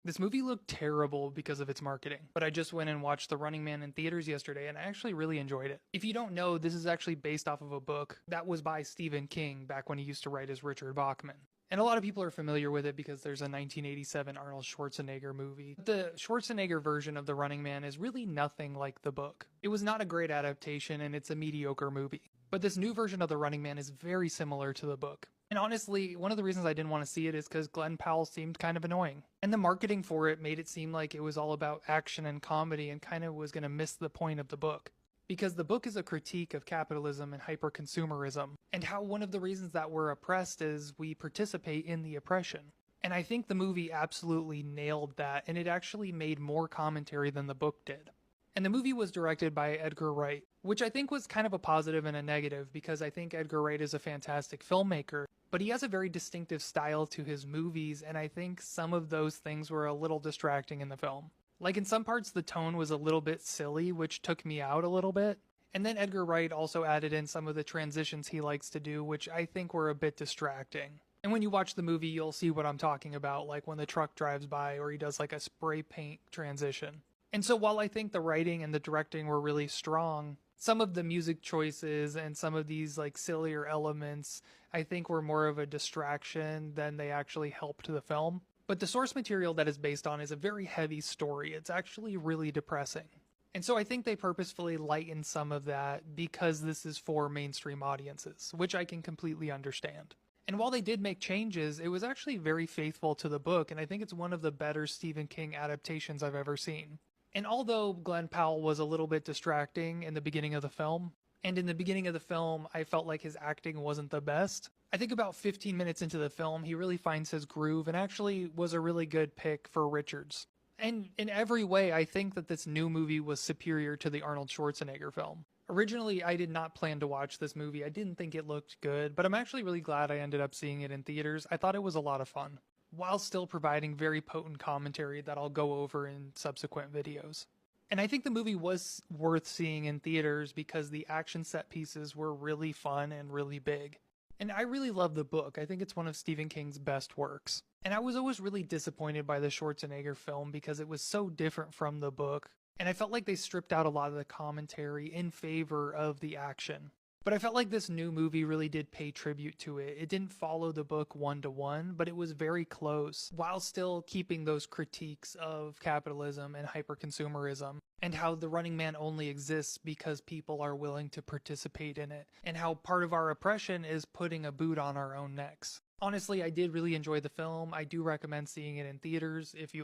This movie looked terrible because of its marketing, but I just went and watched The Running Man in theaters yesterday and I actually really enjoyed it. If you don't know, this is actually based off of a book that was by Stephen King back when he used to write as Richard Bachman. And a lot of people are familiar with it because there's a 1987 Arnold Schwarzenegger movie. The Schwarzenegger version of The Running Man is really nothing like the book. It was not a great adaptation and it's a mediocre movie. But this new version of The Running Man is very similar to the book. And honestly, one of the reasons I didn't want to see it is because Glenn Powell seemed kind of annoying. And the marketing for it made it seem like it was all about action and comedy and kind of was going to miss the point of the book. Because the book is a critique of capitalism and hyper-consumerism, and how one of the reasons that we're oppressed is we participate in the oppression. And I think the movie absolutely nailed that, and it actually made more commentary than the book did. And the movie was directed by Edgar Wright, which I think was kind of a positive and a negative because I think Edgar Wright is a fantastic filmmaker, but he has a very distinctive style to his movies, and I think some of those things were a little distracting in the film. Like in some parts, the tone was a little bit silly, which took me out a little bit. And then Edgar Wright also added in some of the transitions he likes to do, which I think were a bit distracting. And when you watch the movie, you'll see what I'm talking about, like when the truck drives by or he does like a spray paint transition. And so while I think the writing and the directing were really strong, some of the music choices and some of these like sillier elements I think were more of a distraction than they actually helped the film. But the source material that is based on is a very heavy story. It's actually really depressing. And so I think they purposefully lighten some of that because this is for mainstream audiences, which I can completely understand. And while they did make changes, it was actually very faithful to the book, and I think it's one of the better Stephen King adaptations I've ever seen. And although Glenn Powell was a little bit distracting in the beginning of the film, and in the beginning of the film I felt like his acting wasn't the best, I think about 15 minutes into the film he really finds his groove and actually was a really good pick for Richards. And in every way I think that this new movie was superior to the Arnold Schwarzenegger film. Originally I did not plan to watch this movie, I didn't think it looked good, but I'm actually really glad I ended up seeing it in theaters. I thought it was a lot of fun, while still providing very potent commentary that I'll go over in subsequent videos. And I think the movie was worth seeing in theaters because the action set pieces were really fun and really big. And I really love the book. I think it's one of Stephen King's best works. And I was always really disappointed by the Schwarzenegger film because it was so different from the book, and I felt like they stripped out a lot of the commentary in favor of the action. But I felt like this new movie really did pay tribute to it. It didn't follow the book one-to-one, but it was very close, while still keeping those critiques of capitalism and hyperconsumerism, and how the Running Man only exists because people are willing to participate in it, and how part of our oppression is putting a boot on our own necks. Honestly, I did really enjoy the film. I do recommend seeing it in theaters if you